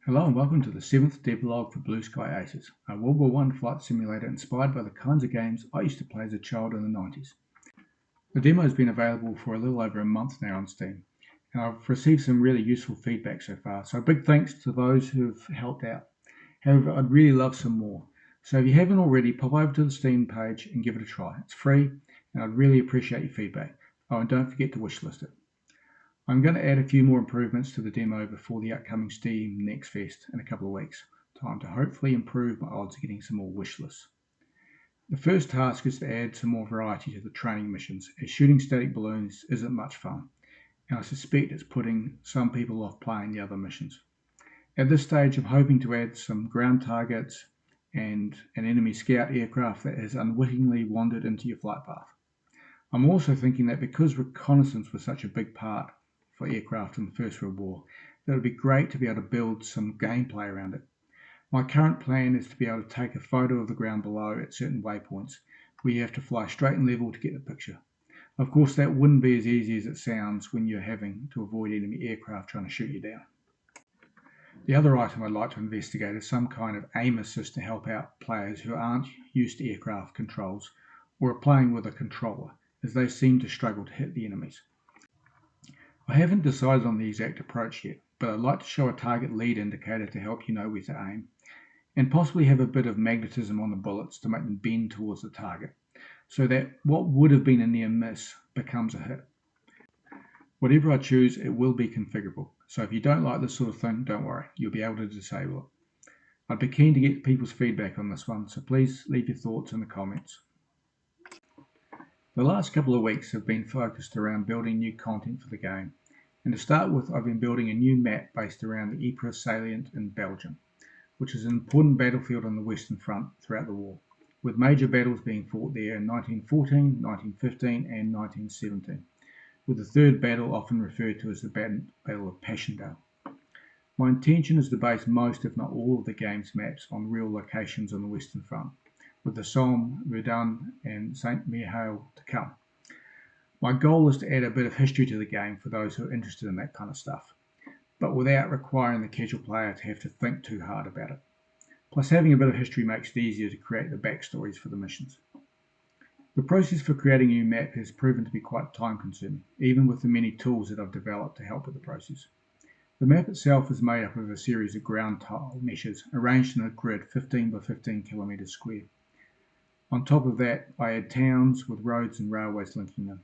Hello and welcome to the 7th devlog for Blue Sky Aces, a World War I flight simulator inspired by the kinds of games I used to play as a child in the 90s. The demo has been available for a little over a month now on Steam, and I've received some really useful feedback so far, so big thanks to those who've helped out. However, I'd really love some more, so if you haven't already, pop over to the Steam page and give it a try. It's free, and I'd really appreciate your feedback. Oh, and don't forget to wishlist it. I'm going to add a few more improvements to the demo before the upcoming Steam Next Fest in a couple of weeks. Time to hopefully improve my odds of getting some more wish lists. The first task is to add some more variety to the training missions, as shooting static balloons isn't much fun, and I suspect it's putting some people off playing the other missions. At this stage, I'm hoping to add some ground targets and an enemy scout aircraft that has unwittingly wandered into your flight path. I'm also thinking that because reconnaissance was such a big part for aircraft in the First World War, that it would be great to be able to build some gameplay around it. My current plan is to be able to take a photo of the ground below at certain waypoints where you have to fly straight and level to get the picture. Of course, that wouldn't be as easy as it sounds when you're having to avoid enemy aircraft trying to shoot you down. The other item I'd like to investigate is some kind of aim assist to help out players who aren't used to aircraft controls or are playing with a controller, as they seem to struggle to hit the enemies. I haven't decided on the exact approach yet, but I'd like to show a target lead indicator to help you know where to aim, and possibly have a bit of magnetism on the bullets to make them bend towards the target, so that what would have been a near miss becomes a hit. Whatever I choose, it will be configurable, so if you don't like this sort of thing, don't worry, you'll be able to disable it. I'd be keen to get people's feedback on this one, so please leave your thoughts in the comments. The last couple of weeks have been focused around building new content for the game, and to start with, I've been building a new map based around the Ypres salient in Belgium, which is an important battlefield on the Western Front throughout the war, with major battles being fought there in 1914, 1915 and 1917, with the third battle often referred to as the Battle of Passchendaele. My intention is to base most, if not all, of the game's maps on real locations on the Western Front, with the Somme, Verdun and Saint-Mihiel to come. My goal is to add a bit of history to the game for those who are interested in that kind of stuff, but without requiring the casual player to have to think too hard about it. Plus, having a bit of history makes it easier to create the backstories for the missions. The process for creating a new map has proven to be quite time consuming, even with the many tools that I've developed to help with the process. The map itself is made up of a series of ground tile meshes arranged in a grid 15 by 15 kilometers square. On top of that, I add towns with roads and railways linking them.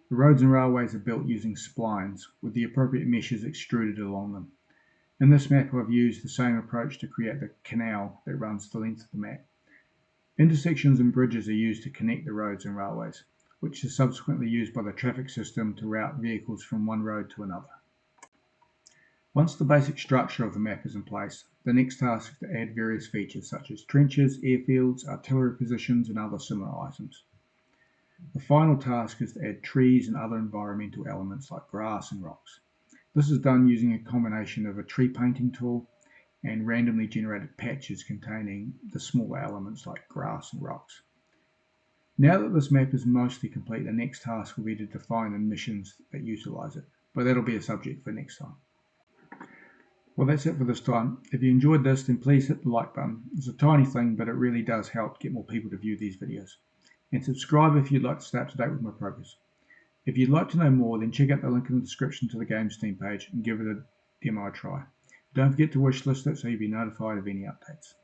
The roads and railways are built using splines, with the appropriate meshes extruded along them. In this map, I've used the same approach to create the canal that runs the length of the map. Intersections and bridges are used to connect the roads and railways, which is subsequently used by the traffic system to route vehicles from one road to another. Once the basic structure of the map is in place, the next task is to add various features such as trenches, airfields, artillery positions and other similar items. The final task is to add trees and other environmental elements like grass and rocks. This is done using a combination of a tree painting tool and randomly generated patches containing the smaller elements like grass and rocks. Now that this map is mostly complete, the next task will be to define the missions that utilize it, but that'll be a subject for next time. Well, that's it for this time. If you enjoyed this, then please hit the like button. It's a tiny thing, but it really does help get more people to view these videos. And subscribe if you'd like to stay up to date with my progress. If you'd like to know more, then check out the link in the description to the game's Steam page and give it a demo a try. Don't forget to wishlist it so you'll be notified of any updates.